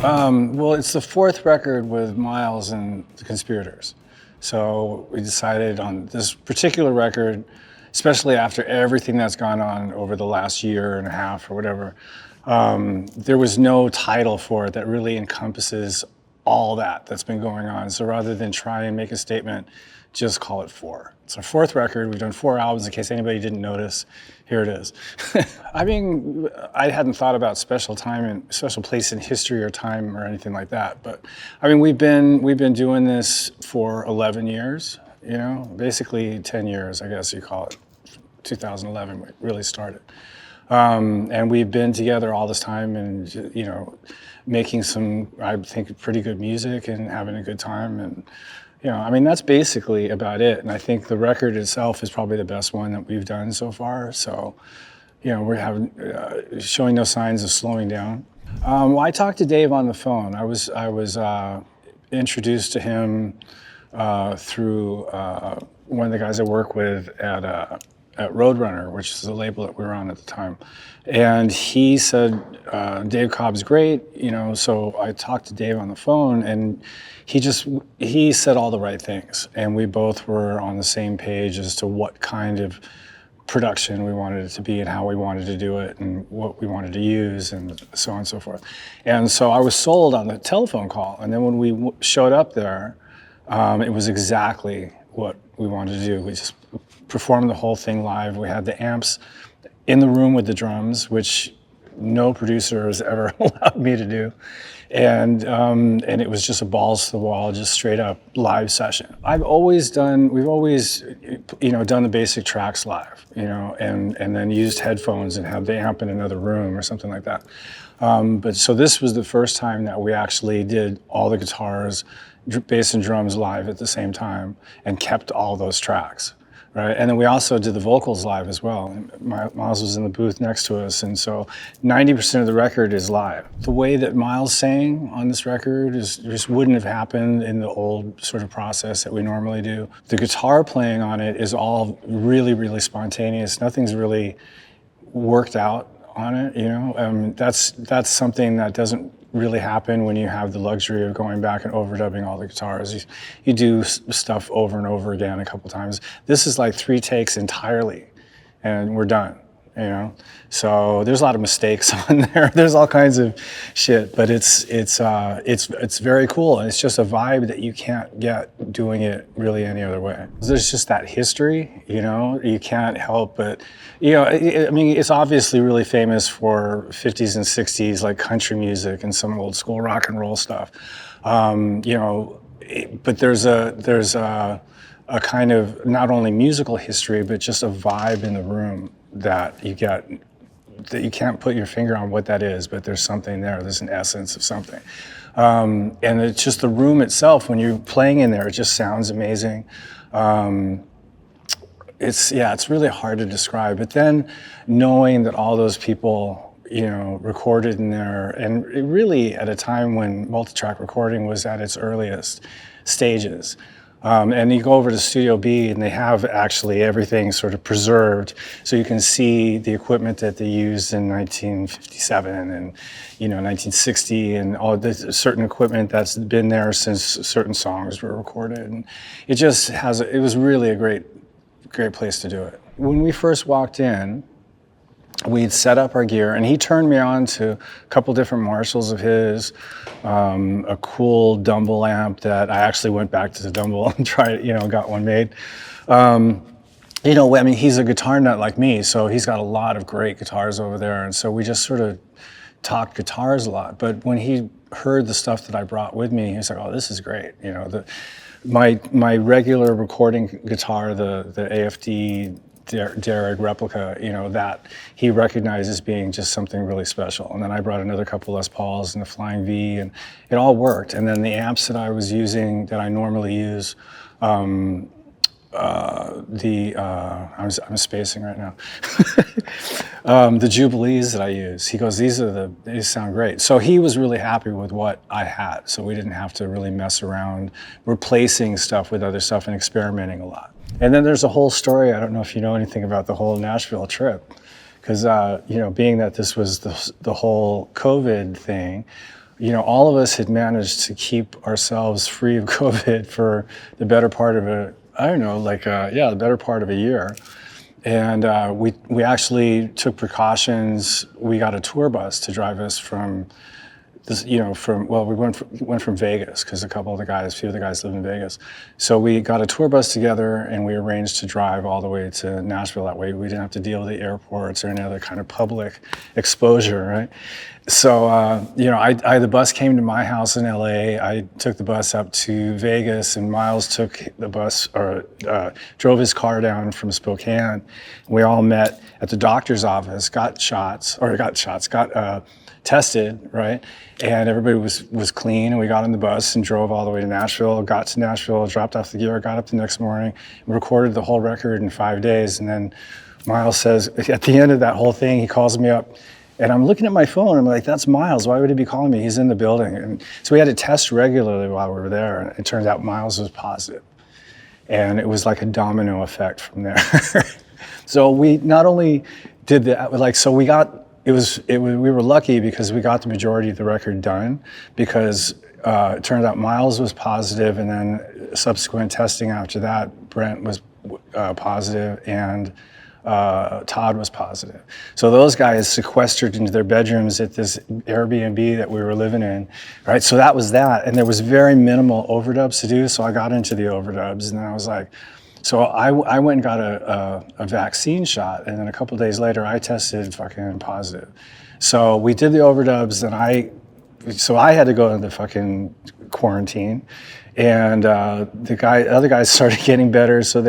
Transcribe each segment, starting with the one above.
Well, it's the fourth record with Myles and the Conspirators. So we decided on this particular record, especially after everything that's gone on over the last year and a half or whatever, there was no title for it that really encompasses all that's been going on. So rather than try and make a statement, just call it four. It's our fourth record. We've done 4 albums in case anybody didn't notice. Here it is. I mean, I hadn't thought about special time and special place in history or time or anything like that. But I mean, we've been doing this for 11 years, you know, basically 10 years, I guess you call it. 2011, we really started. And we've been together all this time and, you know, making some, I think, pretty good music and having a good time. And, you know, I mean, that's basically about it. And I think the record itself is probably the best one that we've done so far. So, you know, we're having, showing no signs of slowing down. Well, I talked to Dave on the phone. I was introduced to him through one of the guys I work with at Roadrunner, which is the label that we were on at the time. And he said, Dave Cobb's great, you know, so I talked to Dave on the phone and he said all the right things. And we both were on the same page as to what kind of production we wanted it to be and how we wanted to do it and what we wanted to use and so on and so forth. And so I was sold on the telephone call. And then when we showed up there, it was exactly what we wanted to do. We just performed the whole thing live. We had the amps in the room with the drums, which no producer has ever allowed me to do. And it was just a balls to the wall, just straight up live session. We've always, you know, done the basic tracks live, you know, and then used headphones and had the amp in another room or something like that. But so this was the first time that we actually did all the guitars, bass and drums live at the same time and kept all those tracks. Right, and then we also did the vocals live as well. Myles was in the booth next to us, and so 90% of the record is live. The way that Myles sang on this record just wouldn't have happened in the old sort of process that we normally do. The guitar playing on it is all really, really spontaneous. Nothing's really worked out on it, you know. That's something that doesn't really happen when you have the luxury of going back and overdubbing all the guitars. You do stuff over and over again a couple times. This is like 3 takes entirely, and we're done. You know, so there's a lot of mistakes on there. There's all kinds of shit, but it's very cool, and it's just a vibe that you can't get doing it really any other way. There's just that history, you know. You can't help but, you know, I mean, it's obviously really famous for 50s and 60s like country music and some old school rock and roll stuff, you know. But there's a kind of not only musical history, but just a vibe in the room that you get, that you can't put your finger on what that is, but there's something there. There's an essence of something. And it's just the room itself, when you're playing in there, it just sounds amazing. It's really hard to describe. But then knowing that all those people, you know, recorded in there, and it really at a time when multi-track recording was at its earliest stages. And you go over to Studio B and they have actually everything sort of preserved. So you can see the equipment that they used in 1957 and, you know, 1960 and all the certain equipment that's been there since certain songs were recorded. And it just has, it was really a great place to do it. When we first walked in, we'd set up our gear, and he turned me on to a couple different Marshalls of his, a cool Dumble amp that I actually went back to the Dumble and tried, you know, got one made. You know, I mean, he's a guitar nut like me, so he's got a lot of great guitars over there, and so we just sort of talked guitars a lot. But when he heard the stuff that I brought with me, he was like, "Oh, this is great." You know, my regular recording guitar, the AFD Derek replica, you know, that he recognized as being just something really special. And then I brought another couple Les Pauls and the Flying V, and it all worked. And then the amps that I was using, that I normally use, I'm spacing right now. The Jubilees that I use, he goes, these sound great. So he was really happy with what I had. So we didn't have to really mess around replacing stuff with other stuff and experimenting a lot. And then there's a whole story. I don't know if you know anything about the whole Nashville trip, because you know, being that this was the whole COVID thing, all of us had managed to keep ourselves free of COVID for the better part of the better part of a year. And we actually took precautions. We got a tour bus to drive us from this, we went from Vegas because a few of the guys live in Vegas. So we got a tour bus together and we arranged to drive all the way to Nashville. That way we didn't have to deal with the airports or any other kind of public exposure, right? So, the bus came to my house in LA. I took the bus up to Vegas, and Myles took the bus drove his car down from Spokane. We all met at the doctor's office, got tested, right? And everybody was clean, and we got on the bus and drove all the way to Nashville, got to Nashville, dropped off the gear, got up the next morning, recorded the whole record in 5 days. And then Myles says, at the end of that whole thing, he calls me up, and I'm looking at my phone, I'm like, that's Myles, why would he be calling me? He's in the building. And so we had to test regularly while we were there, and it turns out Myles was positive. And it was like a domino effect from there. So we not only did that, we were lucky because we got the majority of the record done, because it turned out Myles was positive, and then subsequent testing after that, Brent was positive, and Todd was positive. So those guys sequestered into their bedrooms at this Airbnb that we were living in, right? So that was that, and there was very minimal overdubs to do, so I got into the overdubs, and then I was like, so I went and got a vaccine shot, and then a couple of days later, I tested fucking positive. So we did the overdubs, and I had to go into the fucking quarantine, and the other guys started getting better, so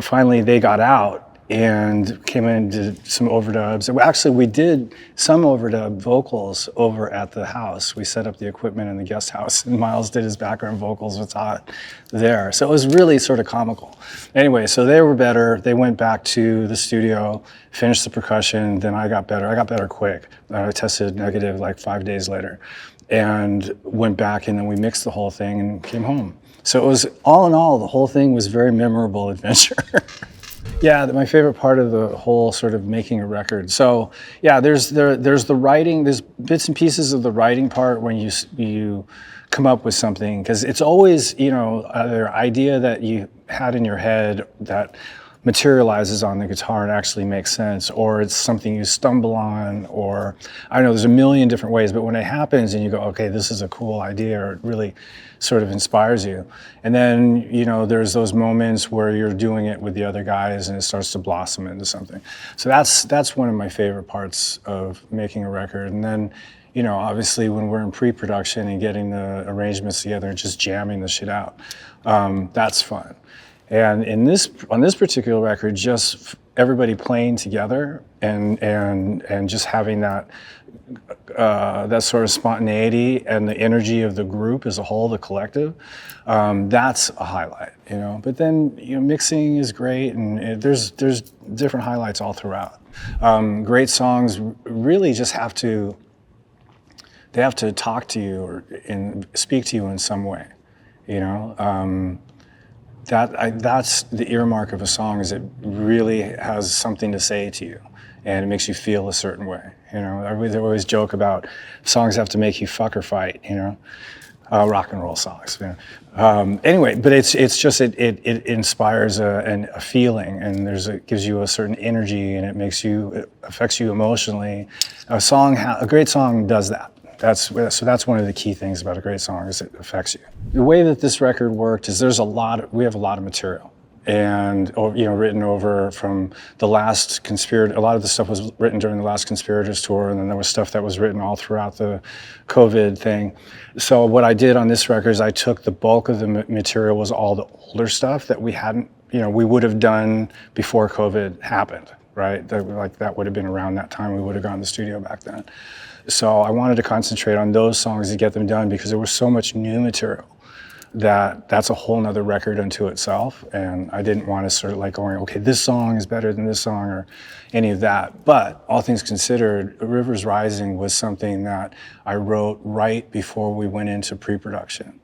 finally they got out and came in and did some overdubs. Actually, we did some overdub vocals over at the house. We set up the equipment in the guest house, and Myles did his background vocals with Todd there. So it was really sort of comical. Anyway, so they were better. They went back to the studio, finished the percussion, then I got better. I got better quick. I tested negative like 5 days later, and went back, and then we mixed the whole thing and came home. So it was, all in all, the whole thing was a very memorable adventure. Yeah, my favorite part of the whole sort of making a record. So yeah, there's the writing, there's bits and pieces of the writing part when you come up with something, because it's always, either idea that you had in your head that materializes on the guitar and actually makes sense, or it's something you stumble on, or I don't know, there's a million different ways, but when it happens and you go, okay, this is a cool idea, or it really sort of inspires you. And then, there's those moments where you're doing it with the other guys and it starts to blossom into something. So that's one of my favorite parts of making a record. And then, obviously when we're in pre-production and getting the arrangements together and just jamming the shit out, that's fun. And on this particular record, just everybody playing together and just having that sort of spontaneity and the energy of the group as a whole, the collective, that's a highlight, But then mixing is great, and there's different highlights all throughout. Great songs really just have to talk to you and speak to you in some way, That's the earmark of a song, is it really has something to say to you, and it makes you feel a certain way. They always joke about songs have to make you fuck or fight. Rock and roll songs. Anyway, but it's just it inspires a feeling, and it gives you a certain energy, and it affects you emotionally. A great song does that. That's one of the key things about a great song, is it affects you. The way that this record worked is we have a lot of material, and written over from the last Conspirator. A lot of the stuff was written during the last Conspirators tour, and then there was stuff that was written all throughout the COVID thing. So what I did on this record is I took the bulk of the material, was all the older stuff that we hadn't, we would have done before COVID happened, right? That would have been around that time. We would have gone to the studio back then. So I wanted to concentrate on those songs to get them done, because there was so much new material that's a whole nother record unto itself. And I didn't want to sort of like going, okay, this song is better than this song or any of that. But all things considered, Rivers Rising was something that I wrote right before we went into pre-production.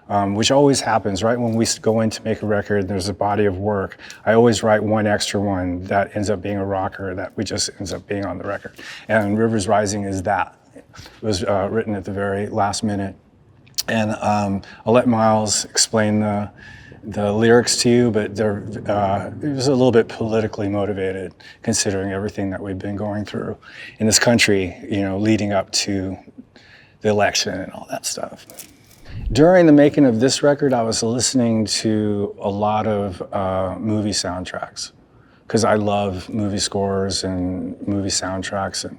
Which always happens, right? When we go in to make a record, there's a body of work. I always write one extra one that ends up being a rocker that we just ends up being on the record. And Rivers Rising is that. It was written at the very last minute. And I'll let Myles explain the lyrics to you, but it was a little bit politically motivated, considering everything that we've been going through in this country, leading up to the election and all that stuff. During the making of this record, I was listening to a lot of movie soundtracks, because I love movie scores and movie soundtracks and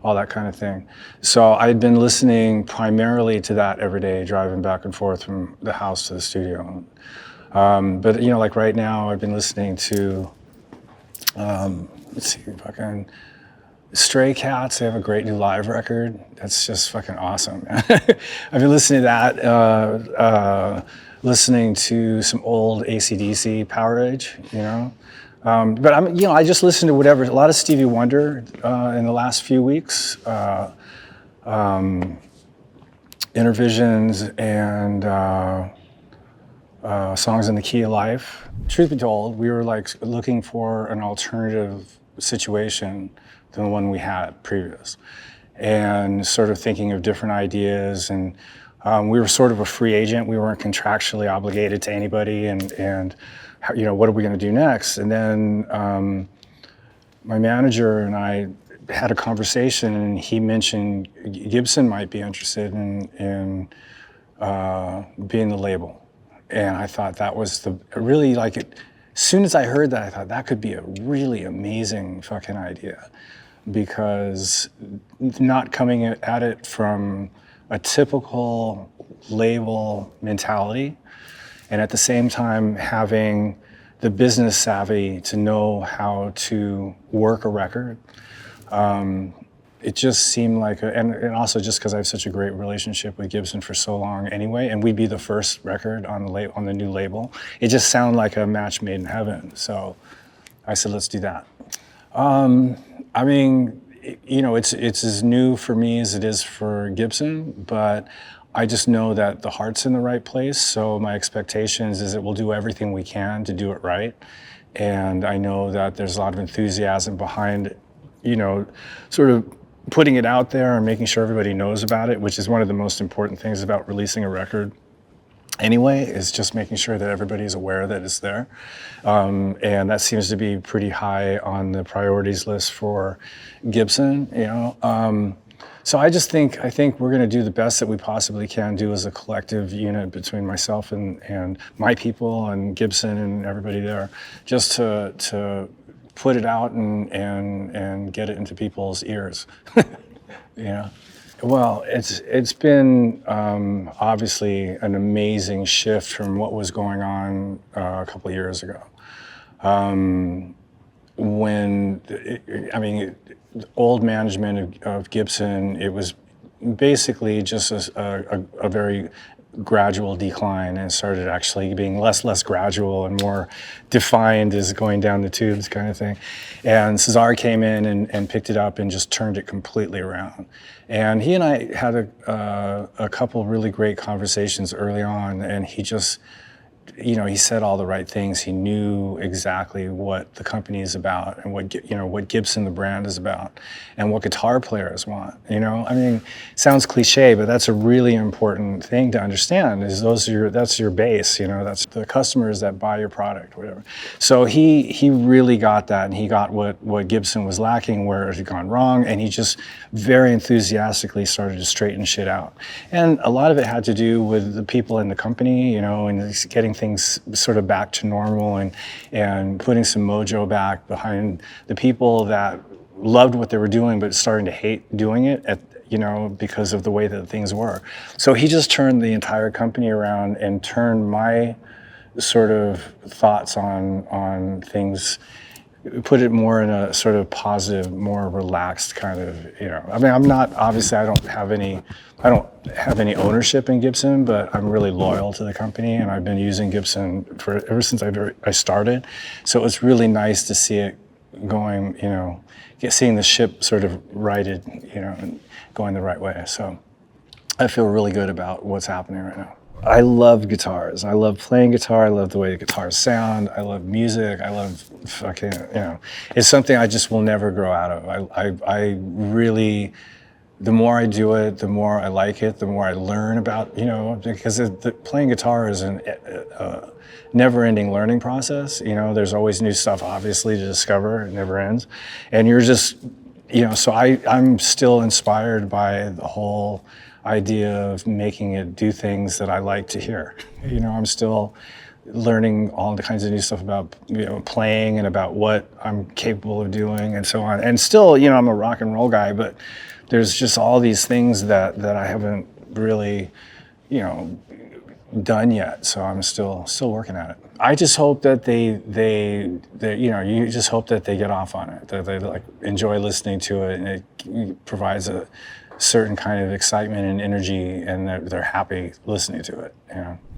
all that kind of thing. So I'd been listening primarily to that every day, driving back and forth from the house to the studio. But like right now, I've been listening to, fucking Stray Cats. They have a great new live record. That's just fucking awesome. I've been listening to that, listening to some old AC/DC Power Age, But I just listened to whatever. A lot of Stevie Wonder in the last few weeks, Intervisions and Songs in the Key of Life. Truth be told, we were looking for an alternative situation than the one we had previous, and sort of thinking of different ideas. And we were sort of a free agent. We weren't contractually obligated to anybody, and what are we going to do next? And then my manager and I had a conversation, and he mentioned Gibson might be interested in being the label. And I thought that was as soon as I heard that, I thought that could be a really amazing fucking idea, because not coming at it from a typical label mentality, and at the same time having the business savvy to know how to work a record. It just seemed like, and also just because I have such a great relationship with Gibson for so long anyway, and we'd be the first record on the new label. It just sounded like a match made in heaven. So I said, let's do that. It's as new for me as it is for Gibson, but I just know that the heart's in the right place. So my expectations is that we'll do everything we can to do it right. And I know that there's a lot of enthusiasm behind, sort of putting it out there and making sure everybody knows about it, which is one of the most important things about releasing a record anyway, is just making sure that everybody's aware that it's there. And that seems to be pretty high on the priorities list for Gibson, So I think we're going to do the best that we possibly can do as a collective unit between myself and my people and Gibson and everybody there, just to put it out and get it into people's ears. Well, it's been obviously an amazing shift from what was going on a couple of years ago. Old management of Gibson, it was basically just a very gradual decline, and started actually being less gradual and more defined as going down the tubes kind of thing. And Cesar came in and picked it up and just turned it completely around. And he and I had a couple really great conversations early on, and he just, he said all the right things. He knew exactly what the company is about, and what Gibson, the brand, is about, and what guitar players want. Sounds cliche, but that's a really important thing to understand. That's your base. That's the customers that buy your product, whatever. So he really got that, and he got what Gibson was lacking, where it had gone wrong, and he just very enthusiastically started to straighten shit out. And a lot of it had to do with the people in the company, and getting things sort of back to normal, and putting some mojo back behind the people that loved what they were doing but starting to hate doing it because of the way that things were. So he just turned the entire company around and turned my sort of thoughts on things, put it more in a sort of positive, more relaxed kind of, I'm not, obviously I don't have any ownership in Gibson, but I'm really loyal to the company, and I've been using Gibson ever since I started. So it's really nice to see it going, seeing the ship sort of righted, and going the right way. So I feel really good about what's happening right now. I love guitars. I love playing guitar. I love the way the guitars sound. I love music. I love fucking, it's something I just will never grow out of. I really the more I do it, the more I like it, the more I learn about, because playing guitar is a never-ending learning process. There's always new stuff, obviously, to discover. It never ends. And you're just, so I'm still inspired by the whole idea of making it do things that I like to hear. I'm still learning all the kinds of new stuff about playing and about what I'm capable of doing and so on. And still, I'm a rock and roll guy, but there's just all these things that I haven't really, done yet. So I'm still working at it. I just hope that they you just hope that they get off on it, that they like enjoy listening to it, and it provides a certain kind of excitement and energy, and they're happy listening to it.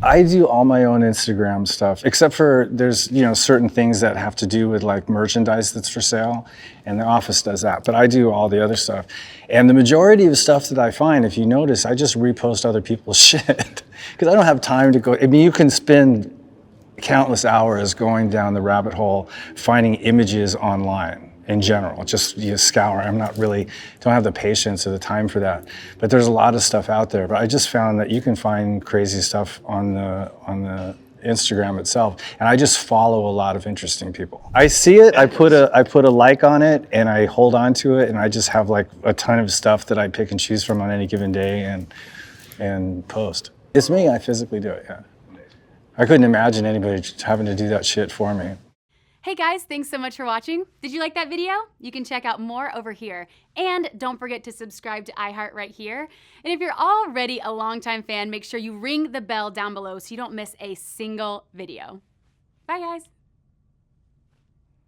I do all my own Instagram stuff, except for there's certain things that have to do with like merchandise that's for sale, and the office does that. But I do all the other stuff, and the majority of stuff that I find, if you notice, I just repost other people's shit because I don't have time to go. I mean, you can spend countless hours going down the rabbit hole finding images online. In general, just scour. Don't have the patience or the time for that. But there's a lot of stuff out there. But I just found that you can find crazy stuff on the Instagram itself, and I just follow a lot of interesting people. I see it, I put a like on it, and I hold on to it, and I just have like a ton of stuff that I pick and choose from on any given day and post. It's me. I physically do it. Yeah. I couldn't imagine anybody having to do that shit for me. Hey guys, thanks so much for watching. Did you like that video? You can check out more over here. And don't forget to subscribe to iHeart right here. And if you're already a longtime fan, make sure you ring the bell down below so you don't miss a single video. Bye guys.